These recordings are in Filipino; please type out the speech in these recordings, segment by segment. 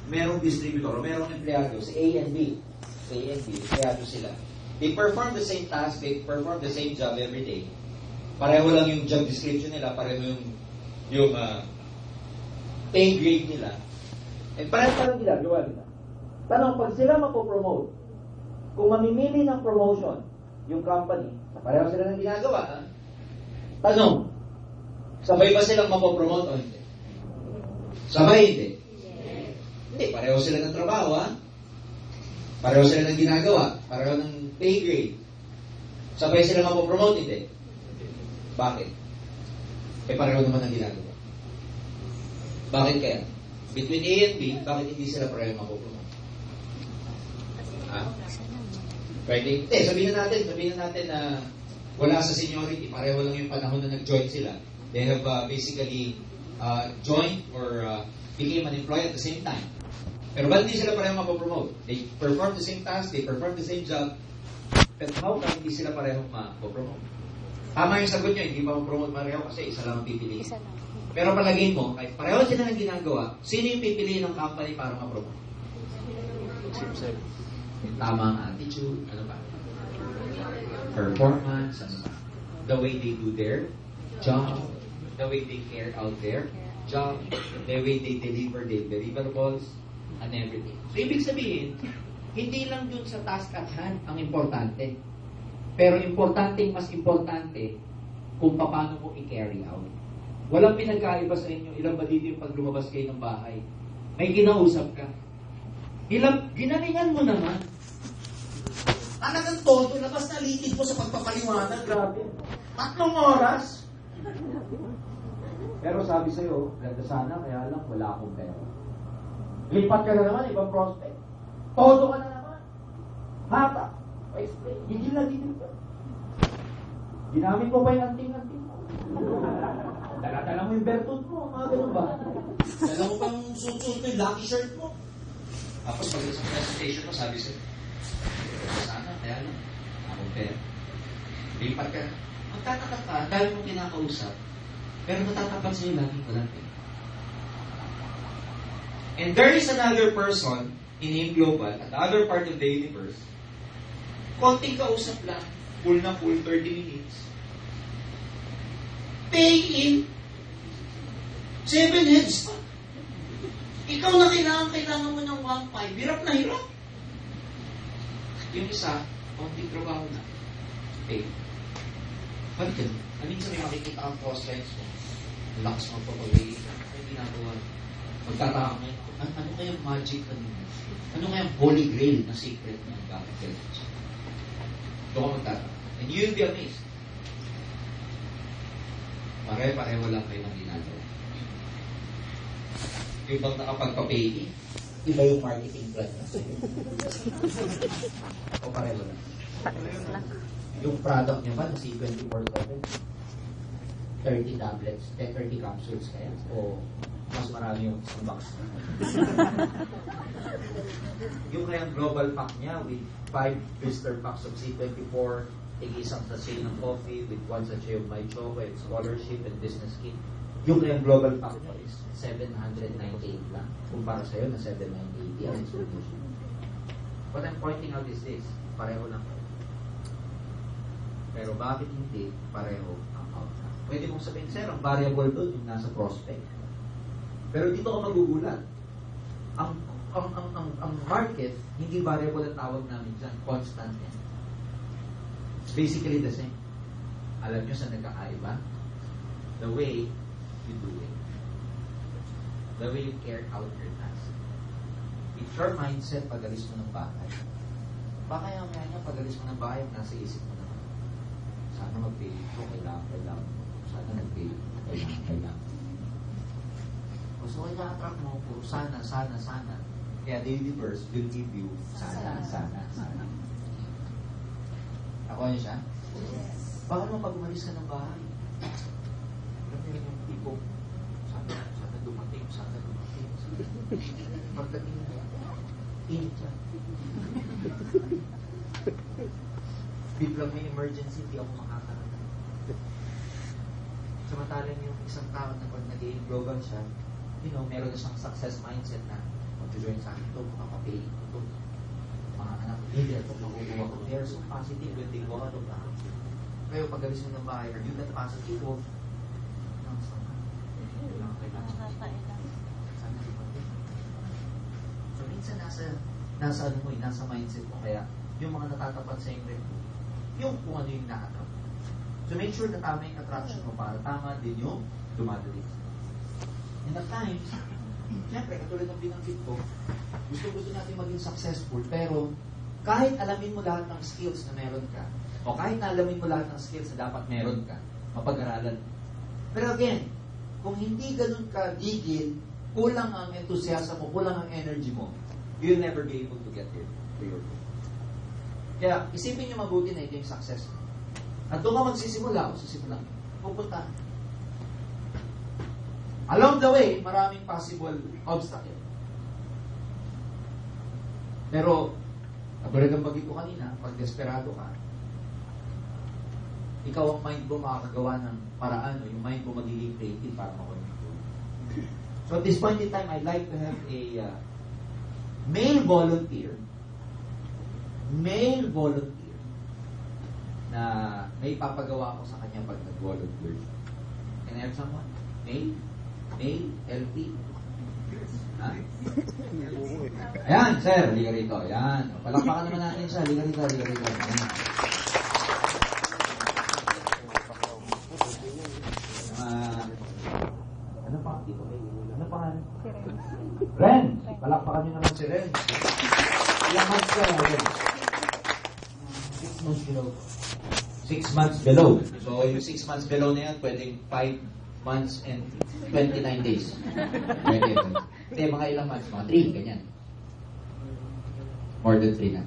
merong distributor, merong empleyado, si A and B. Empleyado sila. They perform the same task, they perform the same job every day. Pareho lang yung job description nila, pareho yung pay grade nila. And pareho ginagawa nila. Tanong, pag sila mapopromote, kung mamimili ng promotion yung company, pareho sila ng ginagawa, tanong, sabay ba silang mapopromote o hindi? Sabay, hindi. Hindi, pareho sila ng trabaho, ha? Pareho sila ng ginagawa, pareho ng pay grade. Sabay sila mapopromote, hindi. Bakit? Pareho naman ang ginagawa. Bakit kaya? Between A and B, bakit hindi sila pareho mapopromote? Ha? Pwede? Hindi, sabihin natin na wala sa seniority, pareho lang yung panahon na nag-join sila. They have basically joined or became an employee at the same time. Pero ba't hindi sila pareho mapopromote? They perform the same task, they perform the same job, but how come hindi sila pareho mapopromote? Tama yung sagot nyo, hindi pa mapromote pareho kasi isa lang ang pipiliin. Pero palagay mo, kahit pareho sila ng ginagawa, sino yung pipiliin ng company para mapromote? Yung tamang attitude, ano ba? Performance, ano ba? The way they do their job, the way they carry out their job, the way they deliver their deliverables, and everything. So, ibig sabihin, hindi lang dun sa task at hand ang importante. Pero mas importante kung paano mo i-carry out. Walang pinagkaiba sa inyo. Ilang ba dito yung pag lumabas kayo ng bahay? May kinausap ka. Ginalingan mo naman. Talagang todo, labas na litid mo sa pagpapaliwanag. Grabe. 3 oras. Pero sabi sa'yo, ganda sana, kaya lang wala akong pera. Lipat ka na naman, ibang prospect. Todo ka na naman. Hata. Explain. Hindi na dito. Ginamit mo pa yung anting-anting mo. Dala-dala mo yung bertut mo, mga ganun ba? Dala mo pang suit-suit mo yung lucky shirt mo. Tapos pag sa presentation mo, sabi sa'yo, sana, kaya lang, akong pera. Lipat ka. Magtataka ka, dahil mo kinakausap, pero matatapat sa'yo laging walang pera. And there is another person in AIM Global, at the other part of the universe, konting kausap lang, full na full, 30 minutes. Pay in 7 heads pa. Ikaw na kailangan mo ng 1.5. Hirap na hirap. Yung isa, konting trabaho na. Pay. Bakit yun? Minsan may makikita ang cross lines mo. Lakas mo pa pag-i. Ano ginagawa? Magtataka mo, ano kayang magic kanina? Ano kayang holy grail na secret na bakit ganun? Doon ka magtataka. And you'll be amazed. Pareho lang kayo ng ginagawa. Yung bang nakapagpa-pay, iba yung marketing plan na sa'yo. O pareho lang. Yung product niya ba na C24/7? 30 tablets, 30 capsules kaya? O mas marami yung isang box? Yung kayang global pack niya with 5 blister packs of C24, isang sachet ng coffee with 1 sachet of my chocolate, scholarship, and business kit. Yung kayang global pack mo is 798 lang. Kumpara sa'yo na 798 ang explanation. What I'm pointing out is this, pareho lang kayo. Pero bakit hindi pareho ang outcome? Pwede mong sabihin, sir, ang variable doon yung nasa prospect. Pero dito ka magugulat. Ang market, hindi variable ang tawag namin dyan. Constant yan. It's basically the same. Alam nyo sa nagkakaiba? The way you do it. The way you carry out your task. It's your mindset pag-alis mo ng bahay. Baka yung kaya niya pag-alis mo ng bahay, nasa isip mo naman. Sana mag-pay ito, kailangan. Sana nag-pay ito, kailangan. So, i-attract mo po, sana. Kaya the universe will give you sana. Ako niyo siya? Yes. Baka naman pag umalis ka ng bahay, alam niyo yung tipo, sana dumating. Pagdating mo, init siya. Biglang may emergency, hindi ako makakarating. Samantalang yung isang tao na pag nag-i-global siya, meron na siyang success mindset na mag-join sa akin ito, makapay ito. Mga anak, hindi ito, makukuha ko. They are so positive when they go out of the house. Pero pag galis mo ng bahay, or you got positive, so minsan nasa ano mo, nasa mindset mo. Kaya yung mga natatapat sa yung rep, yung kung ano yung na-attract. So make sure na tama yung attraction mo para tama din yung dumadating. And at times, siyempre, katulad ng binanggit ko, gusto natin maging successful, pero kahit alamin mo lahat ng skills na meron ka, o kahit na alamin mo lahat ng skills na dapat meron ka, mapag-aralan. Pero again, kung hindi ganun ka gigil, kulang ang enthusiasm mo, kulang ang energy mo, you'll never be able to get there to your goal. Kaya, isipin nyo mabuti na ito yung success mo. At doon ka magsisimula o sisimula, pupunta. Along the way, maraming possible obstacle. Pero, kabalik ang bagay ko kanina, pag desperado ka, ikaw ang mind mo makakagawa ng paraan, o yung mind mo magiging creative para makuha. So at this point in time, I'd like to have a male volunteer na may papagawa ko sa kanya pag nag-volunteer. Can I have someone? Male, LP. Ha? Ayan, sir, liga rito. Ayan. Palakpakan naman natin siya. Liga rito. Ayan. Ano pa? Ano pa? Ren! Palakpakan nyo naman si Ren. Ilang months ka, Ren? 6 months below. 6 months below. So, yung 6 months below na yan, pwedeng 5 months and 29 days. Pwede. Hindi, mga ilang months? Mga 3, ganyan. More than 3 na.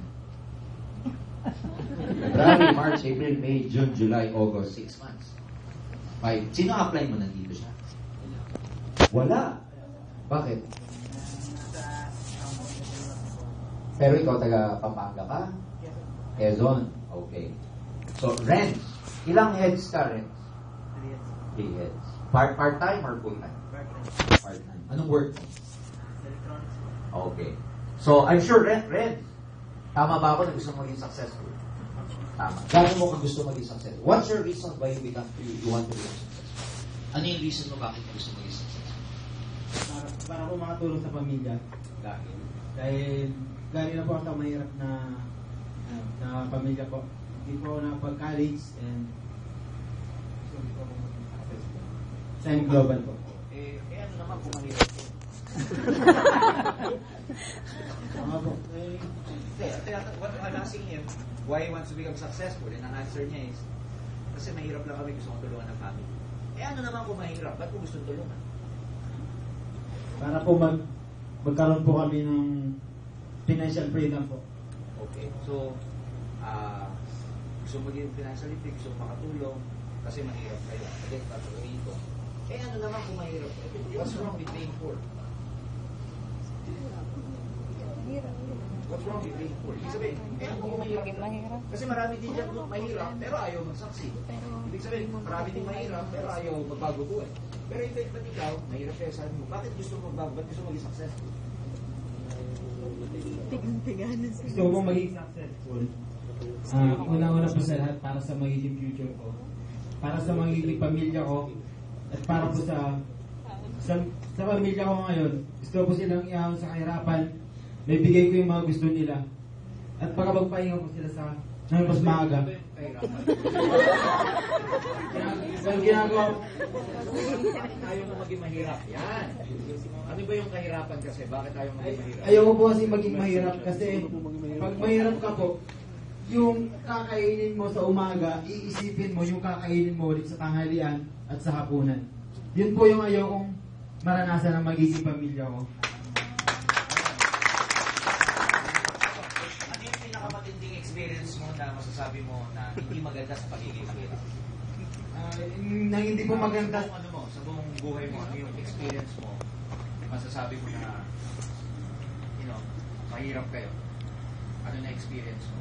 February, March, April, May, June, July, August, 6 months. 5. Sino apply mo nandito siya? Wala. Bakit? Pero ikaw taga Pampanga ka? Quezon. Okay. So, rents. Ilang heads ka, rents? 3 heads. Part-time or full-time? Part-time. Anong work mo? Okay. So, I'm sure, rents. Tama ba ako na gusto maging successful? Tama. Gano'n mo ka gusto maging successful? What's your reason why you want to be successful? Ano yung reason mo bakit gusto maging successful? Para po makatulong sa pamilya. Dahil galing na po ako mahirap na pamilya po. Hindi po na pag-college and sa global po. Ano naman kung mahirap po? Mga po. What I'm asking him, why he wants to become successful? And ang answer niya is, kasi mahirap lang kami, gusto kong tulungan ng family. Ano naman kung mahirap? Ba't ko gusto tulungan? Para po magkaroon po kami ng financial freedom po. Okay. So, gusto maging financially free, gusto makatulong, kasi mahirap kayo. Again, patuloy ko. Ano naman kung mahirap? What's wrong with being poor? What's wrong with being poor? Ibig sabihin, kung mahirap. Kasi marami din dyan mahirap, pero ayaw mag-succeed. Ibig sabihin, marami din mahirap, pero ayaw magbago buhay. Pero ba't ikaw, mahirap kayo sabi mo, bakit gusto mo magbago? Ba't gusto mo maging successful? Gusto ko maging successful. Una-una po sa lahat para sa magiging future ko. Para sa magiging pamilya ko. At para po sa pamilya ko ngayon, gusto ko silang iahon sa kahirapan. May bigay ko yung mga gusto nila. At para magpahinga ko sila sa nang mas maaga. Ang ginagawa. Ayaw mo maging mahirap. Yan. Ano ba yung kahirapan kasi? Bakit ayaw maging mahirap? Ayaw ko po kasi maging mahirap kasi pag mahirap ka po, yung kakainin mo sa umaga, iisipin mo yung kakainin mo ulit sa tanghalian at sa hapunan. Yun po yung ayaw kong maranasan ng magiging pamilya ko. Ano yung pinakamatinding experience mo na masasabi mo na hindi maganda sa pagiging mahirap? Na hindi po maganda. Ano mo, sa buong buhay mo, ano yung experience mo, masasabi mo na, mahirap kayo? Ano na experience mo?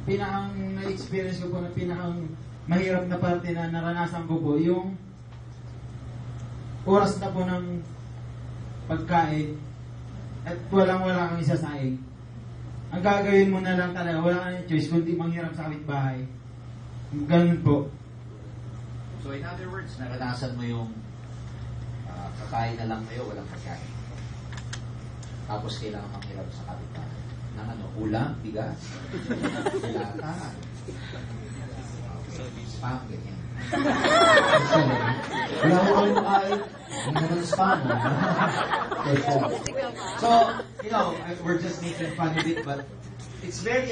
Pinakang na-experience ko po na pinakang mahirap na parte na naranasan ko po, yung oras na po ng pagkain at wala kang isasaing, ang gagawin mo na lang talaga, wala kang choice kundi manghirap sa kapitbahay. Ganun po. So in other words, naranasan mo yung kakain na lang kayo, walang pagkain. Tapos kailangan manghirap sa kapitbahay. Nang ano, ulam, bigas, dilata, spam, ganyan. Wala ko kami makain. Hindi naman spam. So, you know, we're just making fun of it, but it's very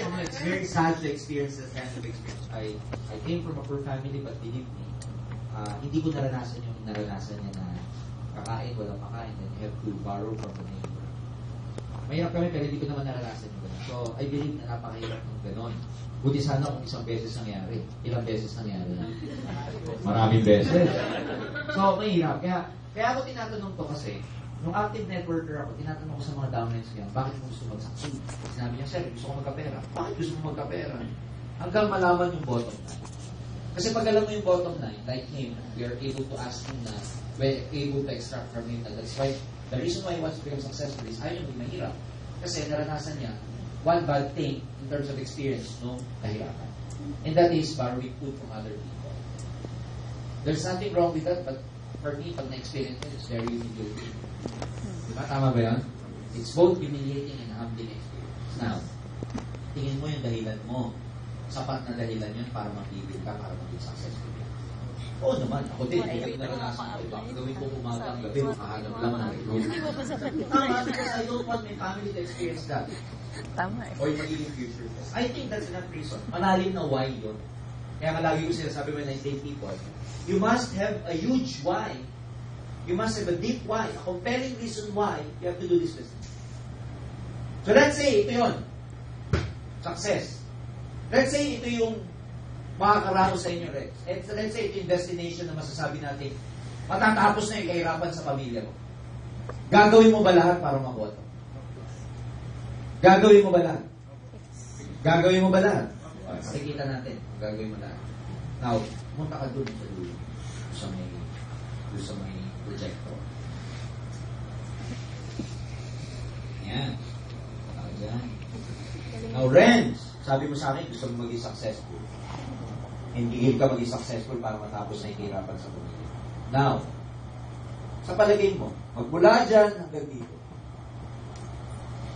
sad to experience this kind of experience. I came from a poor family, but believe me, hindi ko naranasan yung naranasan niya na kakain, walang makain, and you have to borrow from the neighbor. Mahirap kami, pero hindi ko naman naranasan yung gano'n. So, I believe na napakahirap ng gano'n. Buti sana kung isang beses nangyari. Ilang beses nangyari na? Maraming beses. So, mahirap. Kaya ako tinatanong to kasi, nung active networker ako, tinatanong ko sa mga downlines ngayon, bakit mo gusto mag-succeed? Sinabi niya, sir, gusto ko magkapera. Bakit gusto mo magkapera? Hanggang malaman yung bottom line. Kasi pag alam mo yung bottom line, like him, we are able to ask him na, we're able to extract from him that that's why, the reason why he wants to become successful is ayaw yung mahirap. Kasi naranasan niya, one bad thing in terms of experience, no, kahirapan. And that is borrowing food from other people. There's nothing wrong with that, but for me, pag na-experience it, it's very humiliating. Diba? Tama ba yan? It's both humiliating and humbling experience. Now, tingin mo yung dahilan mo. Sapat na dahilan yun para mag-ibig ka, para maging successful ka. Oo naman, ako din, hindi ko naranasan ko. Iba, gawin ko umaga ang gabi, makahanap lang ng recruit. Tama, because I don't want my family to experience that. Tama eh. Or yung magiging future. I think that's enough reason. Malalim na why yun. Kaya nga lagi ko sinasabi when I date people, you must have a huge why. You must have a deep why, a compelling reason why you have to do this business. So let's say, ito yun. Success. Let's say, ito yung makakaramo sa inyo, Rex. Let's say, ito yung destination na masasabi natin, matatapos na yung kahirapan sa pamilya mo. Gagawin mo ba lahat para makuha ito? Gagawin mo ba lahat? Gagawin mo ba lahat? Makikita natin, gagawin mo lahat. Now, pumunta ka doon sa dulo. Sa may projector. Yan. Ayan. Now, Renz, sabi mo sa akin, gusto mo maging successful. Hindi ka maging successful para matapos na hihirapan sa pamilya. Now, sa palagay mo, magmula dyan hanggang dito,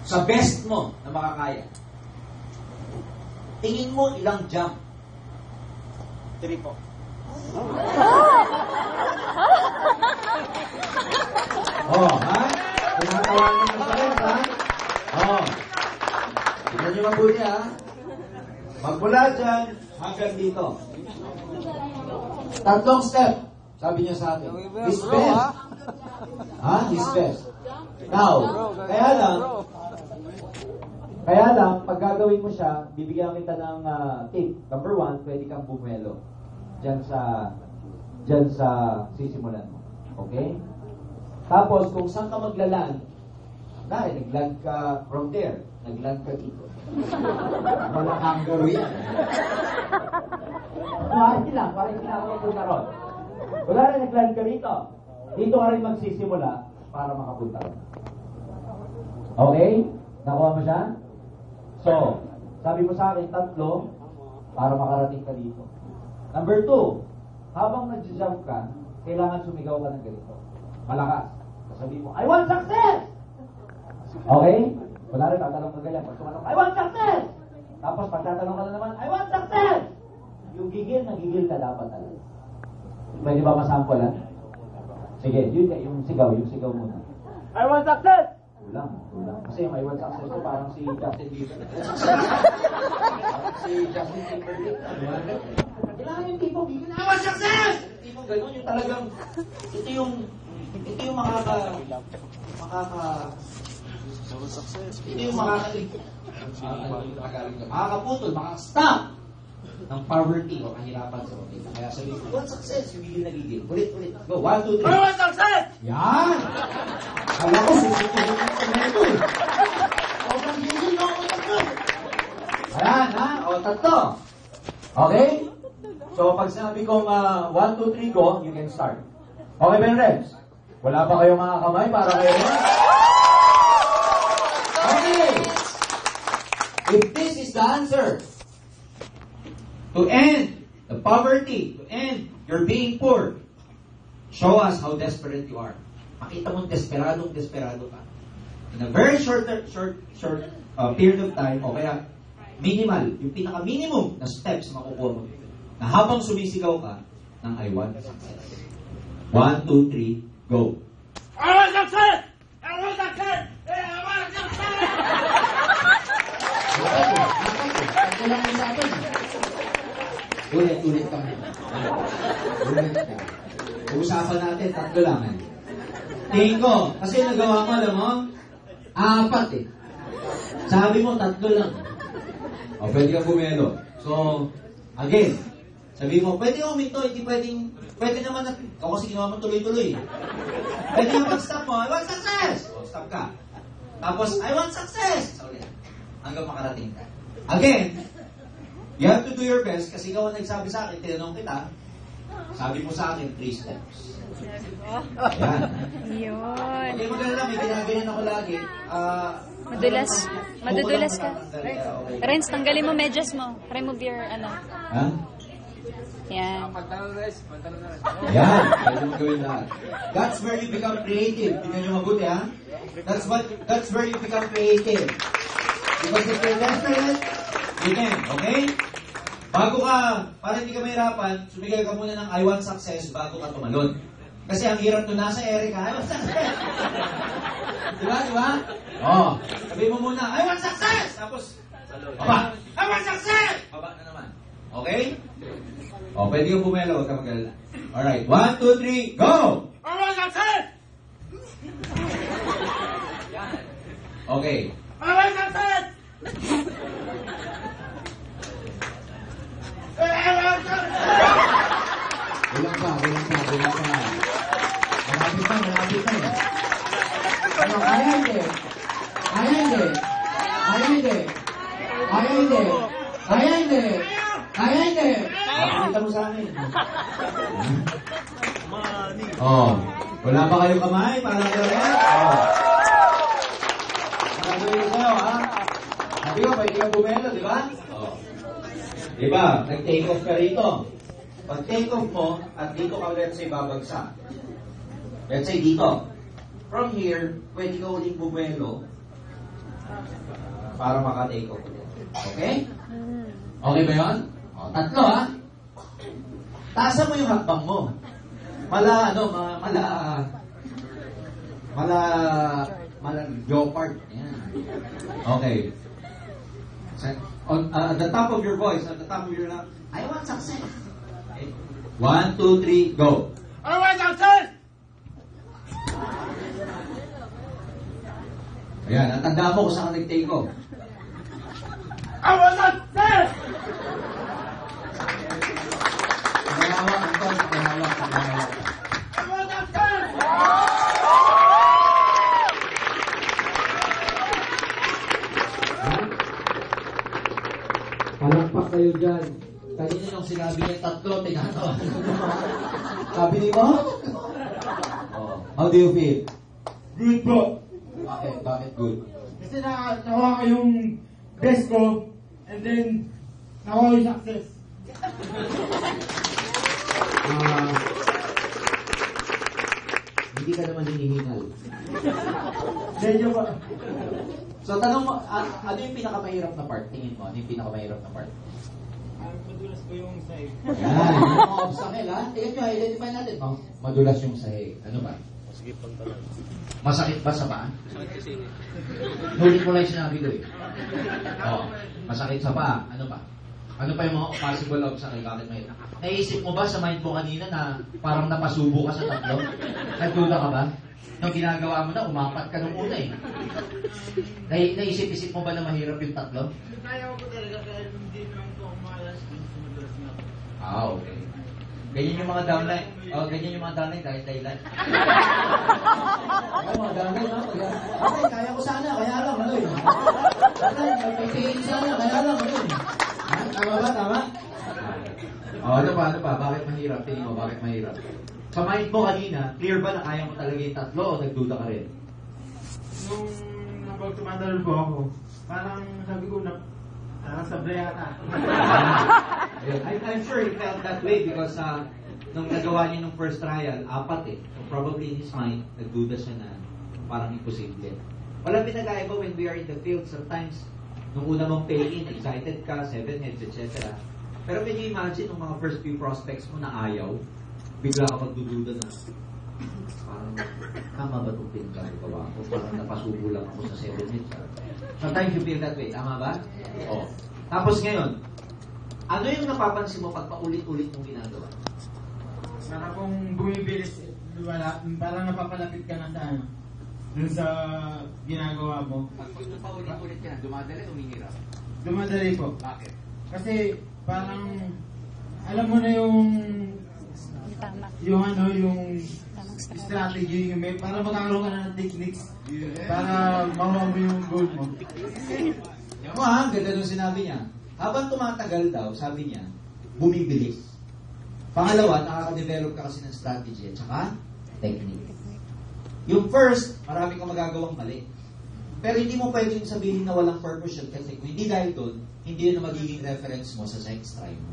sa best mo na makakaya, tingin mo ilang jump? 3 po. Oh, ha? Tinatawanan mo sa rin, ha? Oh. Tignan nyo mabuti, ha? Magmula dyan hanggang dito. 3 step. Sabi niya sa akin. His best. Ha? His best. Now, kaya lang, pag gagawin mo siya, bibigyan kita ng tip. Number 1, pwede kang bumelo. Diyan sa sisimulan mo. Okay? Tapos, kung saan ka maglaland, nagland ka from there. Nagland ka dito. Wala kang garo yan. Parang lang, parang kinakaroon ko na ron. Wala na nagland ka dito. Dito ka rin magsisimula para makapunta ka. Okay? Nakuha mo siya? So, sabi mo sa akin, 3 para makarating ka dito. Number 2, habang nag-jump ka, kailangan sumigaw ka ng ganito. Malakas. Sabi mo, I want success! Okay? Wala rin, tatanong ka ganyan. Pag tumanong, I want success! Tapos pagtatanong ka na naman, I want success! Yung gigil, nagigil ka dapat talaga. Pwede ba masample, ha? Sige, yun yung sigaw muna. I want success! Kulang. Kasi yung I want success ko parang si Justin Bieber. Parang si Justin Timberlake. Kailangan yung tipong bigyan, I want success! Tipong gano'n, yung talagang, ito yung makakaputol, makaka-stop ng poverty o kahirapan sa pamilya. Kaya sabi ko, what success? Yung gigil. Ulit. Go, 1, 2, 3. I want success! Yan! Kala ko, susutuhin mo sa neto eh. O, gigil na ako tatlo. Ayan, ha? O, 3. Okay? So, pag sinabi kong 1, 2, 3, go, you can start. Okay, Ben Rems? Wala pa kayong mga kamay para kayo? the answer? To end the poverty, to end your being poor. Show us how desperate you are. Makita mo desperado ka. In a very short period of time, o kaya minimal, yung pinaka-minimum na steps makukuha mo. Na habang sumisigaw ka ng I want success. 1, 2, 3, go. I want success! I want success! I want success! Kulang mo sa atin. Ulit kami. Ulit ka. Usapan natin, 3 lang. Tingin ko, kasi nagawa mo, alam mo, 4 eh. Sabi mo, 3 lang. O, pwede kang bumelo. So, again, sabi mo, pwede kang huminto, hindi pwede naman na, o kasi ginawa mo tuloy-tuloy. Pwede nga mag-stop mo, I want success! O, stop ka. Tapos, I want success! So, ulit. Hanggang makarating ka. Again, you have to do your best kasi ikaw ang nagsabi sa akin, tinanong kita, sabi mo sa akin, 3 steps. Ayan. Yun. Okay, maganda, may ginagayan ako lagi. Madudulas ka. Okay. Renz, tanggalin mo medyas mo. Remove your, Ha? Yan. Ayan, pwede mo gawin lahat. That's where you become creative. Tingnan nyo mabuti, ha? That's where you become creative. Because if you're desperate, you can, okay? Bago ka, para hindi ka mahirapan, sumigay ka muna ng I want success bago ka tumalon. Kasi ang hirap to nasa Erica, I want success. Diba? Oh, sabihin mo muna, I want success! Tapos, baba. I want success! Baba na naman. Okay? Oh, pwede kang bumelo, huwag ka mag-alala. Alright, 1, 2, 3, go! I want success! Okay. I want success! Bilang pa. Malapit pa eh. Ano, kaya hindi. Pakita mo sa amin. Oh, wala ba kayong kamay? Para gawin? Oh. Nagawin sa'yo, ha? Sabi ko, pwede kang bumelo, di ba? Oh. Di ba? Nag-take off ka rito. Pag take off mo, at dito ka, let's say, babagsak. Let's say, dito. From here, pwede ka ulit bumelo para maka-take off ulit. Okay? Okay ba yun? O, 3, ha? Taasan mo yung hakbang mo. Mala leopard. Yan. Okay. At the top of your voice, at the top of your mouth, I want success. Okay. 1, 2, 3, go. I want success! Ayan, natanda mo kung saan ka nag-take off. I want success! Pangalawa, Anton, pangalawa. I want success! Palakpak kayo dyan. Kanina nung sinabi niya 3, tinatawa. Sabi ni mo? Oh. How do you feel? Good po. Bakit good? Kasi nakuha ko yung best ko, and then nakuha ko yung success. Hindi ka naman hinihingal. Medyo pa. So, tanong mo, ano yung pinakamahirap na part? Tingin mo, ano yung pinakamahirap na part? Madulas ko yung sahig. Yan, yung mga obstacle, ha? Tingnan nyo, identify natin. Oh, madulas yung sahig. Ano ba? Masakit ba sa paa? Nulit mo lang yung sinabi ko eh. Oh, masakit sa paa. Ano ba? Ano pa yung mga possible obstacle? Bakit may... Naisip mo ba sa mind mo kanina na parang napasubo ka sa 3? Nagduda ka ba? Nung ginagawa mo na, umapat ka nung una eh. Naisip-isip mo ba na mahirap yung 3? Kaya ko talaga kaya hindi naman ko umalas kung sumudas na ako. Okay. Ganyan yung mga downline. Oh, ganyan yung mga downline dahil dahilan. Mga downline, ha? Okay, kaya ko sana, kaya lang, ano yun? Pagpipigil sana, kaya lang, ano yun? Tama ba? Tama? Oh, ano pa? Bakit mahirap? Tingin mo, bakit mahirap? Sa mind mo kanina, clear ba na kaya mo talaga yung 3 o nagduda ka rin? Nung tumatalon po ako, parang sabi ko na Sabay yata. I'm sure he felt that way because nung nagawa niya nung first trial, 4 eh. So probably in his mind, nagduda siya na parang imposible. Walang pinag-aiba when we are in the field. Sometimes, nung una mong pay-in, excited ka, 7 heads, etc. Pero when you imagine nung mga first few prospects mo na ayaw, bigla ka magdududa na, parang, tama ba itong pinagagawa ko? Parang napasubo lang ako sa 7 heads. Sometimes you feel that way. Tama ba? Oo. Tapos ngayon, ano yung napapansin mo pag paulit-ulit mong ginagawa? Para kung bumibilis, parang napapalapit ka na sa ano, dun sa ginagawa mo. Pag paulit-ulit ka na, dumadali o umihirap? Dumadali po. Bakit? Kasi parang, alam mo na yung Tama. yung Tamang strategy, yung para magkakaroon ka na ng techniques para makuha mo yung goal mo. Yan mo ha, ganda nung sinabi niya. Habang tumatagal daw, sabi niya, bumibilis. Pangalawa, nakaka-develop ka kasi ng strategy at saka technique. Yung first, marami kang magagawang mali. Pero hindi mo pwedeng sabihin na walang purpose yun kasi kung hindi dahil doon, hindi yun na magiging reference mo sa next try mo.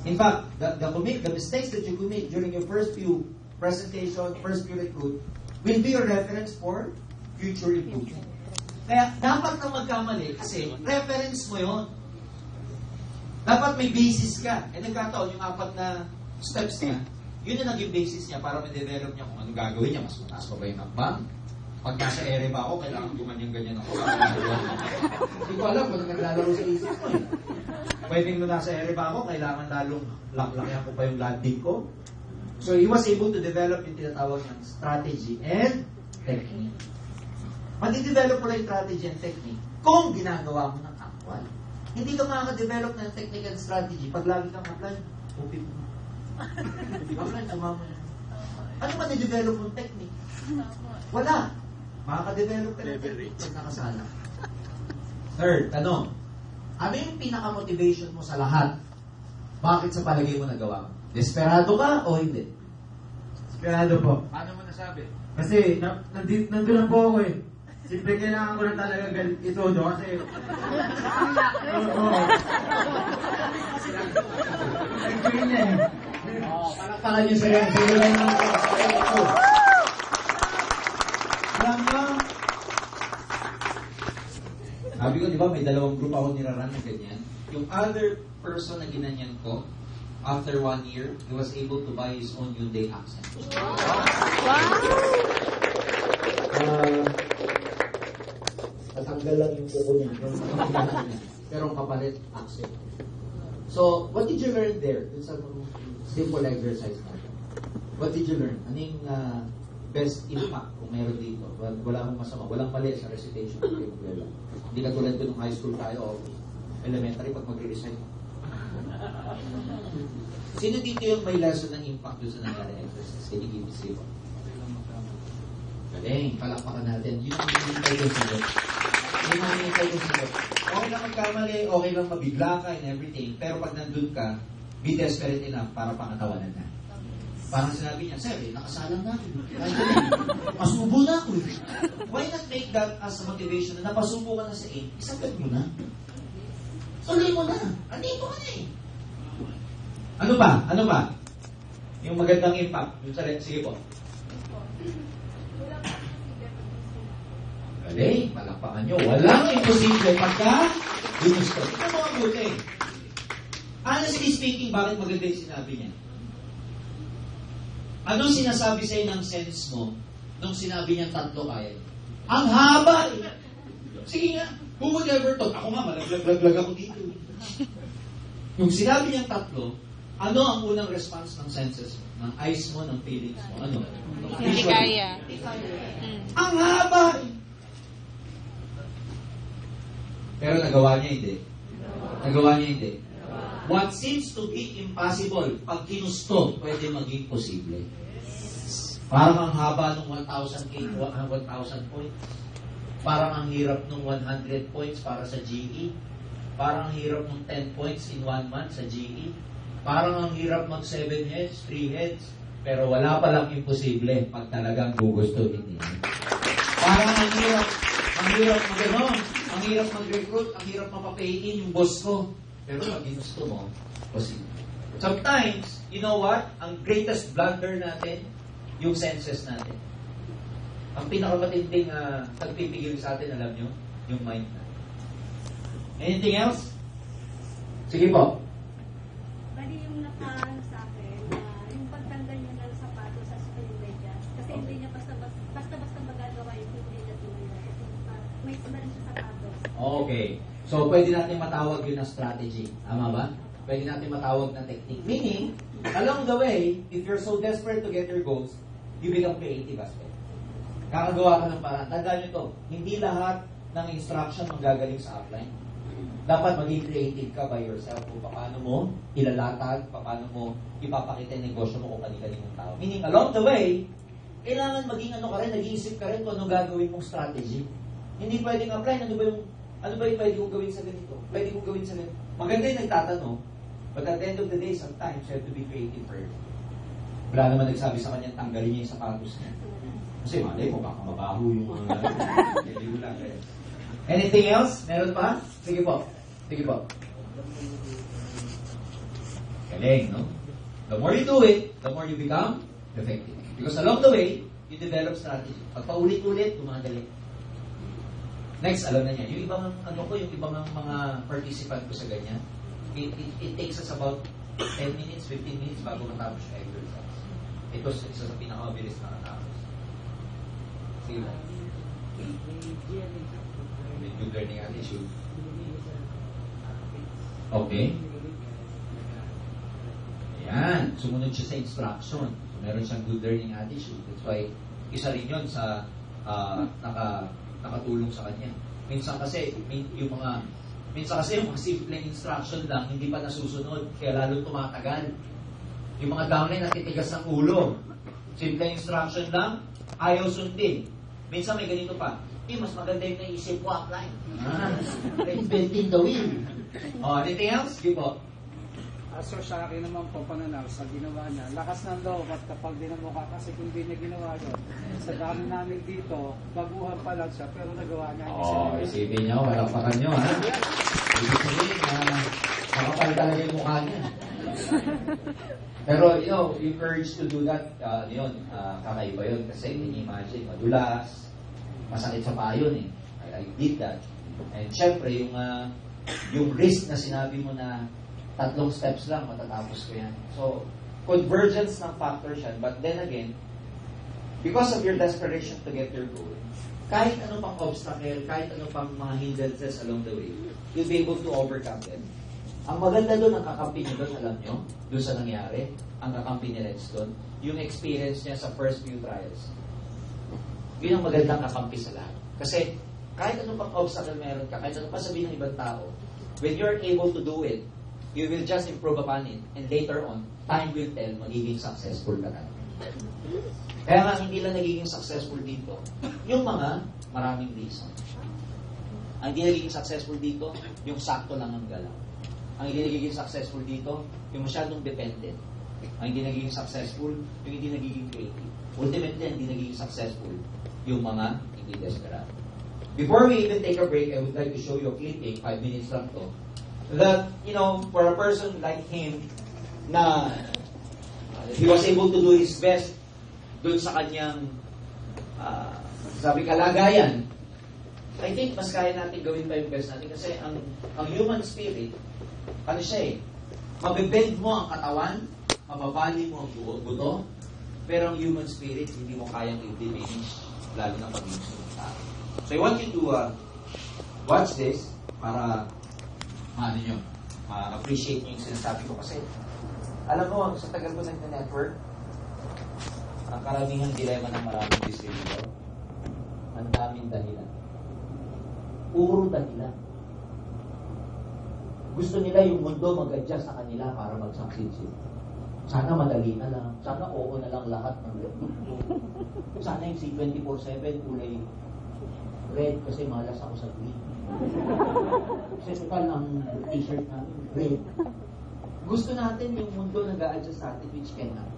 In fact, the mistakes that you commit during your first few presentation, first few recruit, will be your reference for future improvement. Kaya dapat kang magkamali kasi reference mo yun. Dapat may basis ka. E nagkataon yung 4 na steps niya, yun yung naging basis niya para ma-develop niya kung anong gagawin niya. Mas mataas pa ba yung hakbang? Pag nasa ere ba ako, kailangan gumanyan-ganyan ako. Hindi ko alam kung naglalaro sa isip ko eh. Pwedeng nung nasa ere ba ako, kailangan lalong laklakihan ko pa yung landing ko. So he was able to develop yung tinatawag ng strategy and technique. Madi-develop mo lang yung strategy and technique kung ginagawa mo ng actual. Hindi ka makaka-develop ng technique and strategy pag lagi kang apply, open mo. Apply, sumama. Ano ba ni-develop mong technique? Wala. Makaka-develop ka ng technique pag nakasala. Third, tanong. Ano yung pinaka-motivation mo sa lahat? Bakit sa palagay mo nagawa mo? Desperado ka o hindi? Desperado po. Paano mo nasabi? Kasi nandun na po ako eh. Siyempre kailangan ko na talaga itodo kasi oo. Siyempre niya eh. Palakpakan niyo sa yan. Sige lang naman po. Alam mo, sabi ko, di ba, may 2 group ako niraran na ganyan. Yung other person na ginanyan ko, after 1 year, he was able to buy his own Hyundai Accent. Natanggal lang yung kuko niya. Pero ang kapalit, Accent. So, what did you learn there? It's a simple exercise natin. What did you learn? Ano yung best impact kung meron dito? Wala akong masama. Walang mali sa recitation ng Biblia. Hindi ka tulad ko nung high school tayo o elementary pag mag-resign. Sino dito yung may lesson ng impact doon sa nangyari exercise? Can you give me zero? Galing, palakpakan natin. Yun ang hinihintay kong sagot. Yun ang hinihintay kong sagot. Okay lang magkamali, okay lang mabigla ka and everything, pero pag nandun ka, be desperate enough para pangatawanan na. Parang sinabi niya, sir, nakasalang na ako. Pasubo na ako. Why not make that as a motivation na napasubo ka na sa 8, isagad mo na. Tuloy mo na. Andito ka na eh. Ano ba? Ano ba? Yung magandang impact. Yung sige po. Galing, palakpakan nyo. Walang imposible pagka ginusto. Ito mo ang buti. Honestly speaking, bakit maganda yung sinabi niya? Anong sinasabi sa'yo ng sense mo nung sinabi niyang 3 kaya? Ang haba eh. Sige nga, who would ever thought? Ako nga, malaglag ako dito. Yung sinabi niyang 3, ano ang unang response ng senses mo? Ng eyes mo, ng feelings mo? Ano? Hindi kaya. Ang haba eh. Pero nagawa niya hindi. Nagawa niya hindi. What seems to be impossible, pag ginusto, pwede maging posible. Parang ang haba ng 1,000 points. Parang ang hirap ng 100 points para sa GE. Parang ang hirap ng 10 points in 1 month sa GE. Parang ang hirap mag 7 heads, 3 heads. Pero wala palang imposible pag talagang gugustuhin niya. Parang ang hirap mag Ang hirap mag-recruit, ang hirap mapapayin yung boss ko. Pero pag ginusto mo, posible. Sometimes, you know what? Ang greatest blunder natin, yung senses natin. Ang pinakamatinding nagpipigil sa atin, alam nyo, yung mind natin. Anything else? Sige po. Bali yung nakaano sa akin, yung pagtanggal niya ng sapatos sa spring medyas. Kasi hindi niya basta magagawa yung hindi niya tumaya. Kasi may iba rin siya sapatos. Okay. So, pwede natin matawag yun na strategy. Tama ba? Pwede natin matawag na technique. Meaning, along the way, if you're so desperate to get your goals, you become creative as well. Kakagawa ka ng paraan. Tandaan nyo to, hindi lahat ng instruction manggagaling sa upline. Dapat maging creative ka by yourself kung paano mo ilalatag, paano mo ipapakita yung negosyo mo kung kani-kaninong tao. Meaning, along the way, kailangan maging nag-iisip ka rin kung anong gagawin mong strategy. Hindi pwedeng apply, ano ba yung pwede kong gawin sa ganito? Pwede kong gawin sa ganito. Maganda yung nagtatanong, but at the end of the day, sometimes you have to be creative first. Wala naman nagsabi sa kanya, tanggalin niya yung sapatos niya. Kasi malay mo, baka mabaho yung hindi lang. Anything else? Meron pa? Sige po. Sige po. Galing, no? The more you do it, the more you become effective. Because along the way, you develop strategy. Pag paulit-ulit, gumagaling. Next, alam na niya. Yung ibang, yung ibang mga participant ko sa ganyan, it takes us about 10 minutes, 15 minutes bago matapos yung exercise. Ito isa sa pinakamabilis na natapos. Sige lang. Yung learning attitude. Okay. Ayan. Sumunod siya sa instruction. So, meron siyang good learning attitude. That's why, isa rin yun sa nakatulong sa kanya. Minsan kasi yung mga simpleng instruction lang hindi pa nasusunod kaya lalo tumatagal. Yung mga downline natitigas ng ulo. Simpleng instruction lang, ayaw sundin. Minsan may ganito pa. Mas maganda yung naisip ko upline. Inventing the wheel. Anything else? Give po. So sa akin naman po pananaw sa ginawa niya, lakas ng loob at kapag di na mukha kasi kung di niya ginawa yun, sa dami namin dito, baguhan pa lang siya pero nagawa niya. Isipin niyo, walakpakan niyo, ha? Ibig sabihin, makapal talaga yung mukha niya. Pero, yung urge to do that, kakaiba yun. Kasi, can you imagine, madulas, masakit sa paa yun, I did that. And syempre, yung risk na sinabi mo na 3 steps lang, matatapos ko yan. So, convergence ng factors yan. But then again, because of your desperation to get your goal, kahit ano pang obstacle, kahit ano pang mga hindrances along the way, you'll be able to overcome them. Ang maganda doon, ang kakampi niyo doon, alam nyo, doon sa nangyari, ang kakampi ni Reds doon, yung experience niya sa first few trials. Yun ang magandang kakampi sa lahat. Kasi, kahit ano pang obstacle meron ka, kahit ano pa sabihin ng ibang tao, when you're able to do it, you will just improve upon it. And later on, time will tell, magiging successful ka na. Kaya nga, hindi lang nagiging successful dito, yung mga maraming reason. Ang hindi nagiging successful dito, yung sakto lang ang galaw. Ang hindi nagiging successful dito, yung masyadong dependent. Ang hindi nagiging successful, yung hindi nagiging creative. Ultimately, ang hindi nagiging successful, yung mga hindi desperate. Before we even take a break, I would like to show you a clipping, 5 minutes lang to, that, for a person like him, na he was able to do his best dun sa kanyang kalagayan, I think mas kaya natin gawin pa yung best natin kasi ang human spirit, mabibend mo ang katawan, mababali mo ang buto, pero ang human spirit, hindi mo kayang i-diminish, lalo na pag-use ng tao. So I want you to watch this para appreciate nyo yung sinasabi ko kasi alam mo, sa tagal ko nag-network, ang karamihang dilema ng maraming distributor, ang daming dahilan. Puro dahilan. Gusto nila yung mundo mag-adjust sa kanila para mag-succeed sila. Sana madali na lang. Sana oo na lang lahat ng produkto. Sana yung C24/7 kulay red kasi malas ako sa green. Kasi total ang t-shirt namin red. Gusto natin yung mundo nag-a-adjust sa atin, which cannot.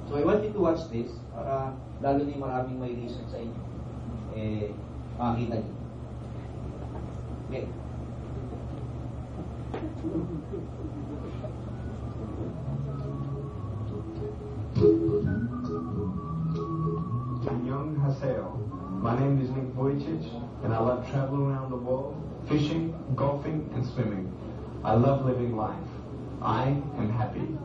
So I want you to watch this para lalo na yung maraming may reason sa inyo makakita niyo. Okay. Annyeonghaseyo. My name is Nick Vujicic, and I love traveling around the world, fishing, golfing, and swimming. I love living life. I am happy.